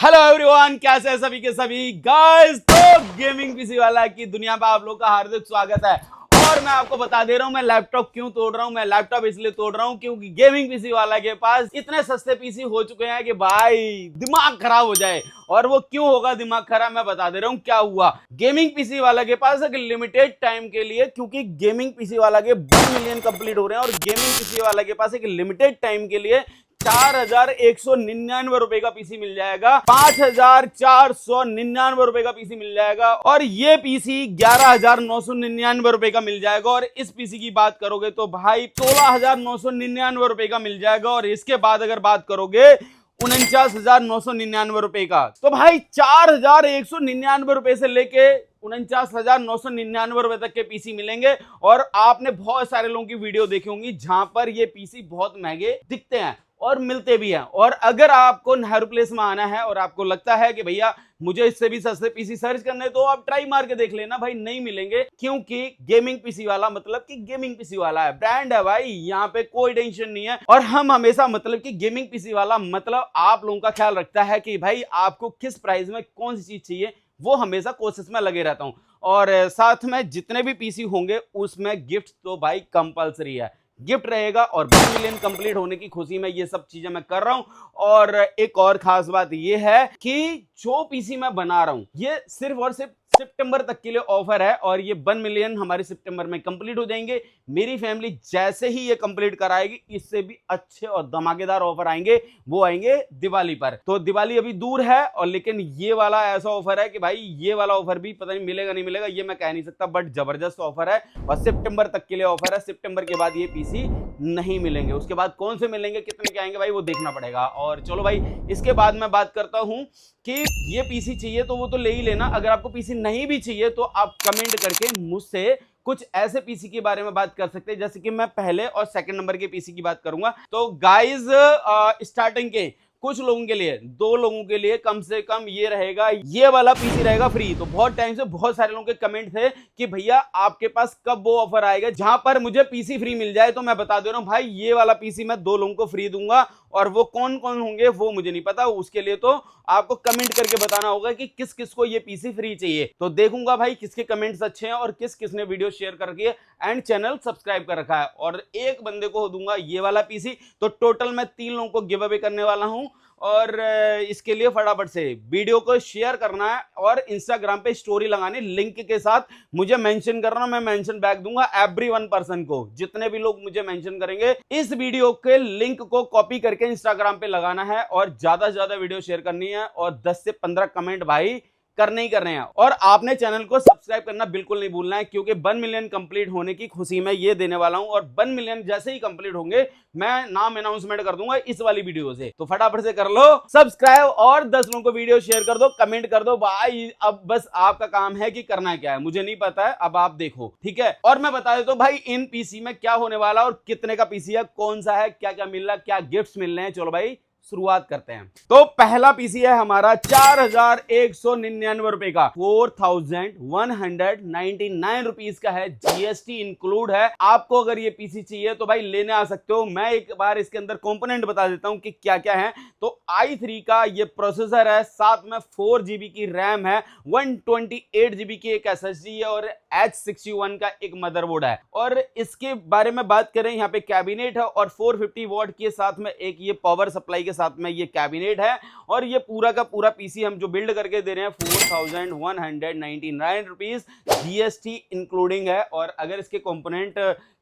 Hello everyone, कैसे हैं सभी के सभी गाइस। तो गेमिंग पीसी वाला की दुनिया में आप लोग का हार्दिक स्वागत है। और मैं आपको बता दे रहा हूं मैं लैपटॉप क्यों तोड़ रहा हूं। मैं लैपटॉप इसलिए तोड़ रहा हूं क्योंकि गेमिंग पीसी वाला के पास इतने सस्ते पीसी हो चुके हैं कि भाई दिमाग खराब हो जाए। और वो क्यों होगा दिमाग खराब, मैं बता दे रहा हूं क्या हुआ। गेमिंग पीसी वाला के पास एक लिमिटेड टाइम के लिए, क्योंकि गेमिंग पीसी वाला के 1 मिलियन कंप्लीट हो रहे हैं और गेमिंग पीसी वाला के पास एक लिमिटेड टाइम के लिए 4,199 रुपए का पीसी मिल जाएगा, 5,499 रुपए का पीसी मिल जाएगा और ये पीसी 11,999 रुपए का मिल जाएगा। और इस पीसी की बात करोगे तो भाई 16,999 रुपए का मिल जाएगा। और इसके बाद अगर बात करोगे 49,999 रुपए का, तो भाई 4,199 रुपए से लेके 49,999 रुपए तक के पीसी मिलेंगे। और आपने बहुत सारे लोगों की वीडियो देखी होंगी जहां पर ये पीसी बहुत महंगे दिखते हैं और मिलते भी हैं। और अगर आपको नेहरू प्लेस में आना है और आपको लगता है कि भैया मुझे इससे भी सस्ते पीसी सर्च करने, तो आप ट्राई मार के देख लेना भाई, नहीं मिलेंगे। क्योंकि गेमिंग पीसी वाला मतलब कि गेमिंग पीसी वाला है, ब्रांड है भाई, यहाँ पे कोई टेंशन नहीं है। और हम हमेशा मतलब कि गेमिंग पीसी वाला मतलब आप लोगों का ख्याल रखता है कि भाई आपको किस प्राइस में कौन सी चीज चाहिए, वो हमेशा कोशिश में लगे रहता हूं। और साथ में जितने भी पीसी होंगे उसमें गिफ्ट तो भाई कंपलसरी है, गिफ्ट रहेगा। और 1 मिलियन कंप्लीट होने की खुशी में ये सब चीजें मैं कर रहा हूं। और एक और खास बात ये है कि जो पीसी मैं बना रहा हूं ये सिर्फ और सिर्फ सितंबर तक के लिए ऑफर है। और ये 1 मिलियन हमारे सितंबर में कंप्लीट हो जाएंगे। मेरी फैमिली जैसे ही ये कंप्लीट कराएगी, इससे भी अच्छे और धमाकेदार ऑफर आएंगे, वो आएंगे दिवाली पर। तो दिवाली अभी दूर है, और लेकिन ये वाला ऐसा ऑफर है कि भाई ये वाला ऑफर भी पता नहीं मिलेगा नहीं मिलेगा, ये मैं कह नहीं सकता, बट जबरदस्त ऑफर है। और सितंबर तक के लिए ऑफर है, सितंबर के बाद ये पीसी नहीं मिलेंगे। उसके बाद कौन से मिलेंगे, कितने के आएंगे भाई, वो देखना पड़ेगा। और चलो भाई, इसके बाद मैं बात करता हूं कि ये पीसी चाहिए तो वो तो ले ही लेना। अगर आपको पीसी नहीं भी चाहिए तो आप कमेंट करके मुझसे कुछ ऐसे पीसी के बारे में बात कर सकते हैं, जैसे कि मैं पहले और सेकंड नंबर के पीसी की बात करूंगा। तो गाइस स्टार्टिंग के कुछ लोगों के लिए, 2 लोगों के लिए कम से कम ये रहेगा, ये वाला पीसी रहेगा फ्री। तो बहुत टाइम से बहुत सारे लोगों के कमेंट थे कि भैया आपके पास कब वो ऑफर आएगा जहां पर मुझे पीसी फ्री मिल जाए। तो मैं बता दे रहा हूं भाई, ये वाला पीसी मैं 2 लोगों को फ्री दूंगा। और वो कौन कौन होंगे वो मुझे नहीं पता, उसके लिए तो आपको कमेंट करके बताना होगा कि किस किस को ये पीसी फ्री चाहिए। तो देखूंगा भाई किसके कमेंट्स अच्छे हैं और किस किसने वीडियो शेयर करके एंड चैनल सब्सक्राइब कर रखा है। और एक बंदे को दूंगा ये वाला पीसी। तो टोटल मैं 3 लोगों को गिव अवे करने वाला हूं। और इसके लिए फटाफट से वीडियो को शेयर करना है और इंस्टाग्राम पे स्टोरी लगानी, लिंक के साथ मुझे मेंशन करना। मैं मेंशन बैक दूंगा एवरी 1 पर्सन को। जितने भी लोग मुझे मेंशन करेंगे, इस वीडियो के लिंक को कॉपी करके इंस्टाग्राम पे लगाना है और ज्यादा से ज्यादा वीडियो शेयर करनी है। और 10 से 15 कमेंट भाई करने ही करने हैं। और आपने चैनल को सब्सक्राइब करना बिल्कुल नहीं भूलना है, क्योंकि 1 मिलियन कंप्लीट होने की खुशी में ये देने वाला हूं। और 1 मिलियन जैसे ही कंप्लीट होंगे मैं नाम अनाउंसमेंट कर दूंगा इस वाली वीडियो से। तो फटाफट से कर लो सब्सक्राइब और 10 लोगों को वीडियो शेयर कर दो, कमेंट कर दो भाई। अब बस आपका काम है कि करना क्या है, मुझे नहीं पता है, अब आप देखो, ठीक है। और मैं बता देता हूं भाई इन पीसी में क्या होने वाला और कितने का पीसी है, कौन सा है, क्या क्या मिल रहा है, क्या गिफ्ट्स मिल रहे हैं। चलो भाई शुरुआत करते हैं। तो पहला पीसी है हमारा 4,199 रुपए का, 4,199 रुपीज का है, जीएसटी इंक्लूड है। आपको अगर ये पीसी चाहिए तो भाई लेने आ सकते हो। मैं एक बार इसके अंदर कंपोनेंट बता देता हूं कि क्या क्या है। तो i3 का ये प्रोसेसर है, साथ में 4GB की रैम है, 128GB की एक SSD है और H61 का एक मदरबोर्ड है। और इसके बारे में बात करें, यहाँ पे कैबिनेट है और 450 वॉट के साथ में एक ये पावर सप्लाई के साथ में ये कैबिनेट है। और ये पूरा का पूरा पीसी हम जो बिल्ड करके दे रहे हैं 4,199 रुपीज, जीएसटी इंक्लूडिंग है। और अगर इसके कंपोनेंट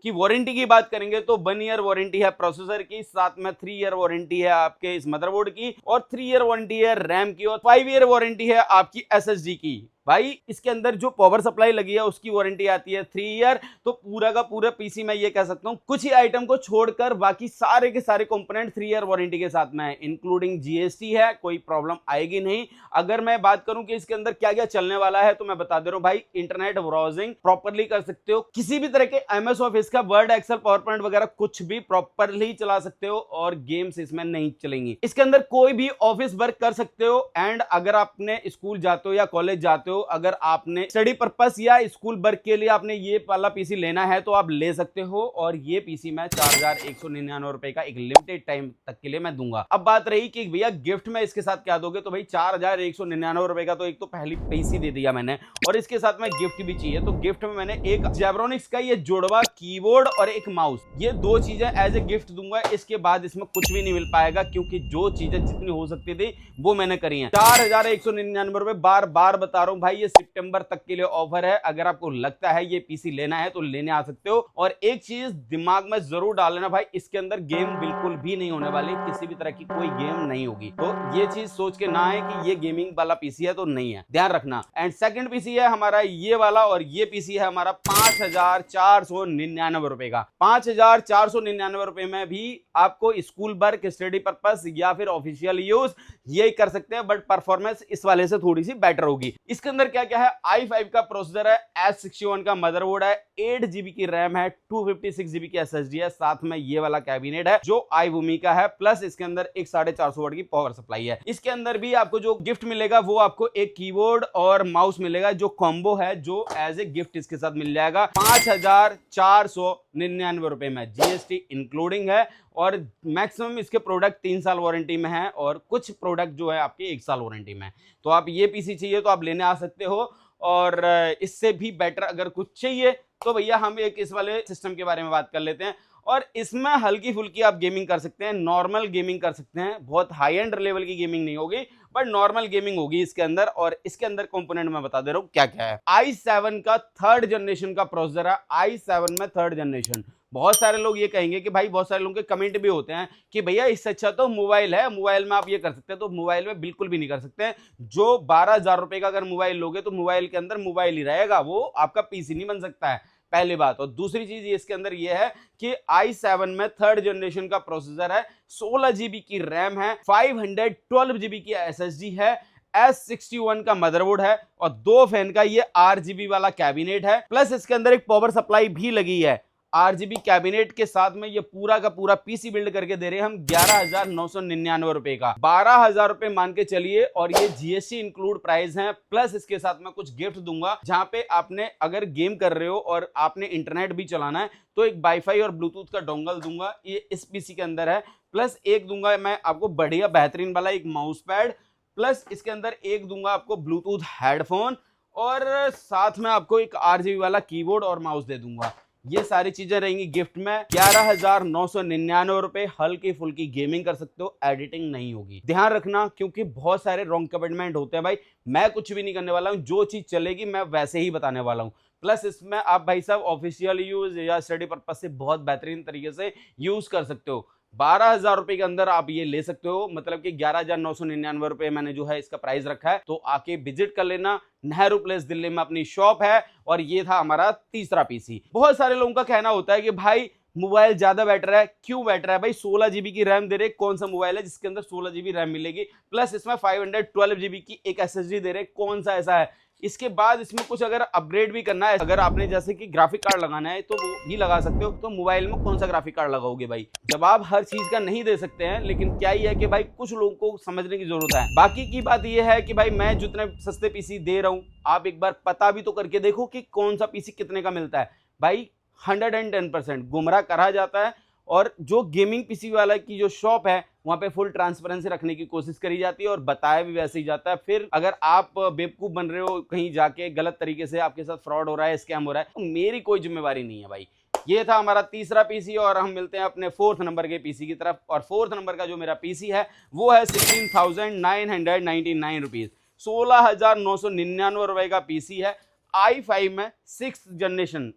की वारंटी की बात करेंगे तो 1 ईयर वारंटी है प्रोसेसर की, साथ में 3 ईयर वारंटी है आपके इस मदरबोर्ड की, और 3 ईयर वारंटी है रैम की, और 5 ईयर वारंटी है आपकी एसएसडी की। भाई इसके अंदर जो पावर सप्लाई लगी है उसकी वारंटी आती है 3 ईयर। तो पूरा का पूरा पीसी मैं ये कह सकता हूं कुछ ही आइटम को छोड़कर बाकी सारे के सारे कंपोनेंट 3 ईयर वारंटी के साथ में है, इंक्लूडिंग जीएसटी है, कोई प्रॉब्लम आएगी नहीं। अगर मैं बात करूं कि इसके अंदर क्या क्या चलने वाला है, तो मैं बता दे रहा हूं भाई, इंटरनेट ब्राउजिंग प्रॉपरली कर सकते हो, किसी भी तरह के एमएस ऑफिस का वर्ड एक्सेल पावर पॉइंट वगैरह कुछ भी प्रॉपरली चला सकते हो, और गेम्स इसमें नहीं चलेंगी। इसके अंदर कोई भी ऑफिस वर्क कर सकते हो। एंड अगर आपने स्कूल जाते हो या कॉलेज जाते हो हो। अगर आपने स्टडी पर्पस या स्कूल वर्क के लिए आपने ये वाला पीसी लेना है तो आप ले सकते हो, और ये पीसी मैं 4199 रुपए का एक लिमिटेड टाइम तक के लिए मैं दूंगा। अब बात रही कि भैया गिफ्ट में इसके साथ क्या दोगे, तो भाई 4199 रुपए का तो एक तो पहली पीसी दे दिया मैंने, और इसके साथ में गिफ्ट भी चाहिए। तो गिफ्ट में मैंने एक जेब्रोनिक्स का ये जुड़वा कीबोर्ड और एक माउस, ये दो चीजें एज ए गिफ्ट दूंगा। इसके बाद इसमें कुछ भी नहीं मिल पाएगा, क्योंकि जो चीजें जितनी हो सकती थी वो मैंने करी है। 4199 रुपए, बार बार बता रहा हूं भाई, ये सितंबर तक के लिए ऑफर है। अगर आपको लगता है ये पीसी लेना है तो लेने आ सकते हो। और एक चीज दिमाग में जरूर डाल लेना भाई, इसके अंदर गेम बिल्कुल भी नहीं होने वाली, किसी भी तरह की कोई गेम नहीं होगी। तो ये चीज सोच के ना है कि ये गेमिंग वाला पीसी है, तो नहीं है, ध्यान रखना। एंड सेकंड पीसी है हमारा ये वाला, और ये पीसी है हमारा 5499 रुपए का। 5499 रुपए में भी आपको स्कूल वर्क, स्टडी पर्पस या फिर ऑफिशियल यूज ये कर सकते हैं, बट परफॉर्मेंस इस वाले से थोड़ी सी बेटर होगी। इसके अंदर क्या क्या है, i5 का प्रोसेसर है, S61 का मदरबोर्ड है, 8 GB की रैम है, 256 GB की SSD है, साथ में ये वाला कैबिनेट है जो iVoomi का है, प्लस इसके अंदर एक 450 वाट की पावर सप्लाई है। इसके अंदर भी आपको जो गिफ्ट मिलेगा वो आपको एक कीबोर्ड और माउस मिलेगा, जो कॉम्बो है, जो एज ए गिफ्ट इसके साथ मिल जाएगा 5499 रुपए में, GST इंक्लूडिंग है। और मैक्सिमम इसके प्रोडक्ट 3 साल वारंटी में है, और कुछ प्रोडक्ट जो है आपके 1 साल वारंटी में है। तो आप ये पीसी चाहिए तो आप लेने आ सकते हो। और इससे भी बेटर अगर कुछ चाहिए तो भैया हम एक इस वाले सिस्टम के बारे में बात कर लेते हैं। और इसमें हल्की फुल्की आप गेमिंग कर सकते हैं, नॉर्मल गेमिंग कर सकते हैं, बहुत हाई एंड लेवल की गेमिंग नहीं होगी, बट नॉर्मल गेमिंग होगी इसके अंदर। और इसके अंदर कंपोनेंट मैं बता दे रहा हूं क्या क्या है। i7 का 3rd जनरेशन का प्रोसेसर है, i7 में 3rd जनरेशन। बहुत सारे लोग ये कहेंगे कि भाई, बहुत सारे लोगों के कमेंट भी होते हैं कि भैया इससे अच्छा तो मोबाइल है, मोबाइल में आप ये कर सकते हैं। तो मोबाइल में बिल्कुल भी नहीं कर सकते हैं। जो 12,000 रुपए का अगर मोबाइल लोगे तो मोबाइल के अंदर मोबाइल ही रहेगा, वो आपका पीसी नहीं बन सकता है, पहली बात। और दूसरी चीज इसके अंदर ये है कि i7 में 3rd जनरेशन का प्रोसेसर है, 16 GB की रैम है, 512 GB की SSD है, S61 का मदरबोर्ड है, और 2 फैन का ये RGB वाला कैबिनेट है, प्लस इसके अंदर एक पावर सप्लाई भी लगी है। RGB कैबिनेट के साथ में ये पूरा का पूरा पीसी बिल्ड करके दे रहे हैं हम 11,999 रुपए का, 12,000 रुपए मान के चलिए। और ये GST इंक्लूड प्राइस है, प्लस इसके साथ में कुछ गिफ्ट दूंगा, जहां पे आपने अगर गेम कर रहे हो और आपने इंटरनेट भी चलाना है तो एक वाईफाई और ब्लूटूथ का डोंगल दूंगा, ये इस पीसी के अंदर है। प्लस एक दूंगा मैं आपको बढ़िया बेहतरीन वाला एक माउस पैड, प्लस इसके अंदर एक दूंगा आपको ब्लूटूथ हेडफोन, और साथ में आपको एक RGB वाला कीबोर्ड और माउस दे दूंगा। ये सारी चीजें रहेंगी गिफ्ट में। 11,999 रुपए, हल्की फुल्की गेमिंग कर सकते हो, एडिटिंग नहीं होगी। ध्यान रखना, क्योंकि बहुत सारे रॉन्ग कमेंटमेंट होते हैं भाई, मैं कुछ भी नहीं करने वाला हूं, जो चीज चलेगी मैं वैसे ही बताने वाला हूं। प्लस इसमें आप भाई साहब ऑफिशियल यूज या स्टडी पर्पस से बहुत बेहतरीन तरीके से यूज कर सकते हो। 12,000 रुपए के अंदर आप ये ले सकते हो, मतलब कि 11,999 रुपए मैंने जो है इसका प्राइस रखा है। तो आके विजिट कर लेना, नेहरू प्लेस दिल्ली में अपनी शॉप है। और ये था हमारा तीसरा पीसी। बहुत सारे लोगों का कहना होता है कि भाई मोबाइल ज्यादा बेटर है, क्यों बेटर है भाई, 16 GB की रैम दे रहे, कौन सा मोबाइल है जिसके अंदर 16 GB रैम मिलेगी, प्लस इसमें 512 GB की एक SSD दे रहे, कौन सा ऐसा है। इसके बाद इसमें कुछ अगर अपग्रेड भी करना है, अगर आपने जैसे कि ग्राफिक कार्ड लगाना है तो वो भी लगा सकते हो। तो मोबाइल में कौन सा ग्राफिक कार्ड लगाओगे भाई, जवाब हर चीज का नहीं दे सकते हैं, लेकिन क्या ही है कि भाई कुछ लोगों को समझने की जरूरत है। बाकी की बात ये है कि भाई मैं जितने सस्ते पीसी दे रहा हूं, आप एक बार पता भी तो करके देखो कि कौन सा पीसी कितने का मिलता है। भाई 110% गुमराह करा जाता है। और जो गेमिंग पीसी वाला की जो शॉप है वहां पे फुल ट्रांसपेरेंसी रखने की कोशिश करी जाती है, और बताया भी वैसे ही जाता है। फिर अगर आप बेवकूफ बन रहे हो, कहीं जाके गलत तरीके से आपके साथ फ्रॉड हो रहा है, स्कैम हो रहा है, तो मेरी कोई जिम्मेवारी नहीं है भाई। ये था हमारा तीसरा पीसी, और हम मिलते हैं अपने 4th नंबर के पीसी की तरफ। और 4th नंबर का जो मेरा पीसी है वो है 16,999 रुपीज, 16,999 रुपए का पीसी है। i5 में 6th जनरेशन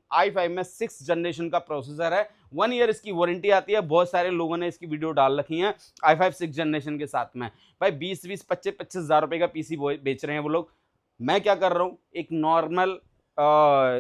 का प्रोसेसर है, 1 ईयर इसकी वारंटी आती है। बहुत सारे लोगों ने इसकी वीडियो डाल रखी है i5 6th जनरेशन के साथ में। भाई 20-25 25 हज़ार रुपए का पीसी बेच रहे हैं वो लोग। मैं क्या कर रहा हूँ, एक नॉर्मल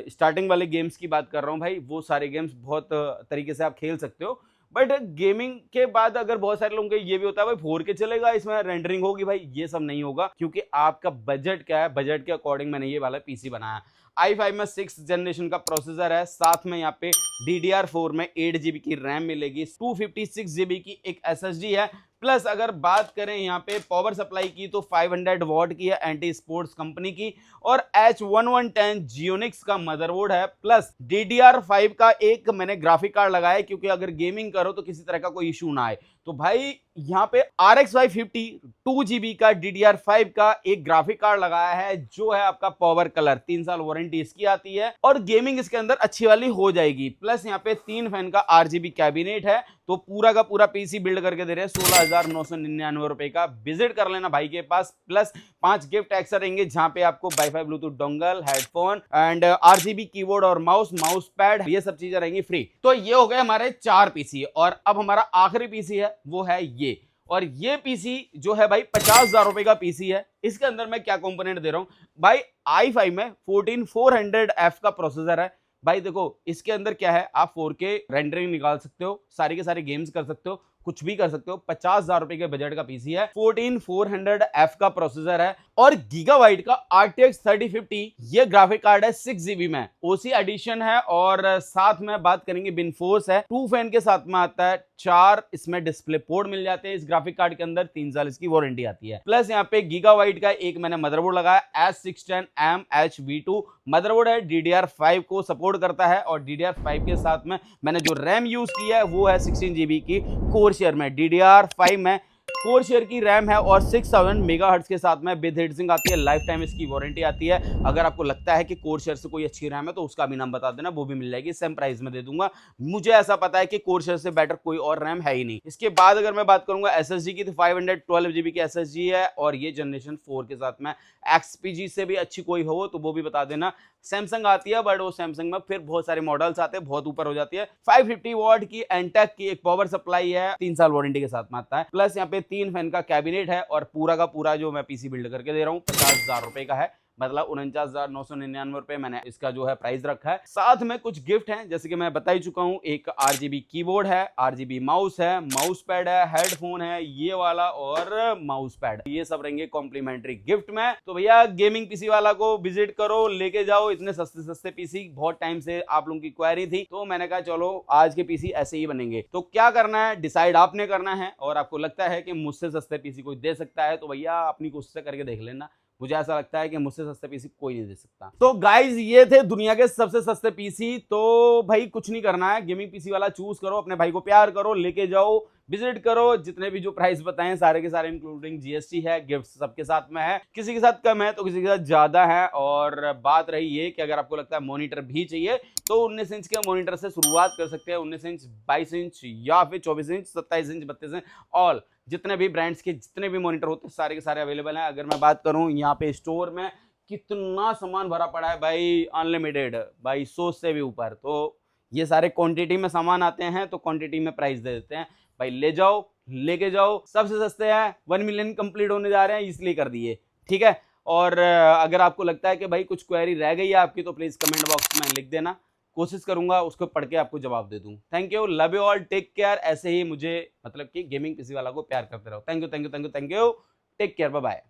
स्टार्टिंग वाले गेम्स की बात कर रहा हूँ भाई। वो सारे गेम्स बहुत तरीके से आप खेल सकते हो, बट गेमिंग के बाद अगर बहुत सारे लोगों को ये भी होता है भाई 4K चलेगा, इसमें रेंडरिंग होगी, भाई ये सब नहीं होगा, क्योंकि आपका बजट क्या है, बजट के अकॉर्डिंग मैंने ये वाला पीसी बनाया। i5 में 6th जनरेशन का प्रोसेसर है, साथ में यहाँ पे DDR4 में 8 GB की रैम मिलेगी, 256 GB की एक SSD है, प्लस अगर बात करें यहाँ पे पावर सप्लाई की तो 500 वॉट की है एंटी स्पोर्ट्स कंपनी की, और H1110 जियोनिक्स का मदरबोर्ड है, प्लस DDR5 का एक मैंने ग्राफिक कार्ड लगाया क्योंकि अगर गेमिंग करो तो किसी तरह का कोई इशू ना आए। तो भाई यहाँ पे RX 550 2GB का DDR5 का एक ग्राफिक कार्ड लगाया है जो है आपका पावर कलर, 3 साल वारंटी इसकी आती है और गेमिंग इसके अंदर अच्छी वाली हो जाएगी। प्लस यहाँ पे 3 फैन का RGB कैबिनेट है। तो पूरा का पूरा पीसी बिल्ड करके दे रहे हैं 16,999 रुपए का। विजिट कर लेना भाई के पास। प्लस 5 गिफ्ट एक्स्ट्रा रहेंगे जहां पे आपको wifi Bluetooth dongle, headphone and RGB keyboard और माउस पैड, ये सब चीजें रहेंगी फ्री। तो ये हो गए हमारे 4 पीसी और अब हमारा आखिरी पीसी है वो है ये। और ये पीसी जो है भाई 50,000 रुपए का पीसी है। इसके अंदर मैं क्या कंपोनेंट दे रहा हूं भाई, i5 में 14400F का प्रोसेसर है। भाई देखो इसके अंदर क्या है, आप 4K रेंडरिंग निकाल सकते हो, सारी के सारे गेम्स कर सकते हो, कुछ भी कर सकते हो। 50,000 रुपए के बजट का पीसी है, 14400F का प्रोसेसर है और गीगाबाइट का RTX 3050 ये ग्राफिक कार्ड है 6GB में, OC एडिशन है और साथ में बात करेंगे विनफोर्स है। 2 फैन के साथ में आता है, 4 इसमें डिस्प्ले पोर्ट मिल जाते हैं इस ग्राफिक कार्ड के अंदर, 3 साल इसकी वारंटी आती है। प्लस यहाँ पे गीगाबाइट का एक मैंने मदरबोर्ड लगाया S610MHV2 मदरबोर्ड है, DDR5 को सपोर्ट करता है और DDR5 के साथ में मैंने जो रैम यूज किया है वो है 16GB की कोर शेयर में, DDR5 में कोर शेयर की रैम है और 6000 मेगाहर्ट्ज के साथ में विद हीट सिंक आती है। लाइफ टाइम इसकी वारंटी आती है। अगर आपको लगता है कि कोर शेयर से कोई अच्छी रैम है तो उसका भी नाम बता देना, वो भी मिल जाएगी, सेम प्राइस में दे दूंगा। मुझे ऐसा पता है कि कोर शेयर से बेटर कोई और रैम है ही नहीं। इसके बाद अगर मैं बात करूंगा SSD की तो 512GB की SSD है और ये जनरेशन 4 के साथ में। XPG से भी अच्छी कोई हो तो वो भी बता देना। सैमसंग आती है बट वो सैमसंग में फिर बहुत सारे मॉडल्स आते हैं, बहुत ऊपर हो जाती है। 550 वॉट की एंटेक की एक पावर सप्लाई है, 3 साल वारंटी के साथ में आता है। प्लस यहाँ पे 3 फैन का कैबिनेट है और पूरा का पूरा जो मैं पीसी बिल्ड करके दे रहा हूँ 50,000 रुपए का है, मतलब 49,999 रुपए मैंने इसका जो है प्राइस रखा है। साथ में कुछ गिफ्ट हैं जैसे कि मैं बता ही चुका हूं, एक RGB कीबोर्ड है, RGB माउस है, माउस पैड है, हेडफोन है ये वाला और माउस पैड, ये सब रहेंगे कॉम्प्लीमेंट्री गिफ्ट में। तो भैया गेमिंग पीसी वाला को विजिट करो, लेके जाओ इतने सस्ते सस्ते पीसी। बहुत टाइम से आप लोगों की क्वेरी थी तो मैंने कहा चलो आज के पीसी ऐसे ही बनेंगे। तो क्या करना है डिसाइड आपने करना है, और आपको लगता है कि मुझसे सस्ते पीसी कोई दे सकता है तो भैया अपनी कोशिश करके देख लेना। मुझे ऐसा लगता है कि मुझसे सस्ते पीसी कोई नहीं दे सकता। तो गाइज ये थे दुनिया के सबसे सस्ते पीसी। तो भाई कुछ नहीं करना है, गेमिंग पीसी वाला चूज करो, अपने भाई को प्यार करो, लेके जाओ, विजिट करो। जितने भी जो प्राइस बताएं सारे के सारे इंक्लूडिंग GST है, गिफ्ट सबके साथ में है, किसी के साथ कम है तो किसी के साथ ज्यादा है। और बात रही ये कि अगर आपको लगता है मॉनिटर भी चाहिए तो 19 इंच के मॉनिटर से शुरुआत कर सकते हैं। 19 इंच, 22 इंच या फिर 24 इंच, 27 इंच, 32 इंच, ऑल जितने भी ब्रांड्स के जितने भी मॉनिटर होते हैं सारे के सारे अवेलेबल हैं। अगर मैं बात करूं यहाँ पे स्टोर में कितना सामान भरा पड़ा है भाई, अनलिमिटेड भाई, 100 से भी ऊपर। तो ये सारे क्वांटिटी में सामान आते हैं तो क्वांटिटी में प्राइस दे देते हैं भाई, ले जाओ लेके जाओ, सबसे सस्ते हैं। 1 मिलियन कंप्लीट होने जा रहे हैं इसलिए कर दिए, ठीक है। और अगर आपको लगता है कि भाई कुछ क्वेरी रह गई है आपकी तो प्लीज कमेंट बॉक्स में लिख देना, कोशिश करूंगा उसको पढ़ के आपको जवाब दे दूं। Thank you, love you all, take care. ऐसे ही मुझे मतलब कि गेमिंग पीसी वाला को प्यार करते रहो। Thank you, take care, bye bye.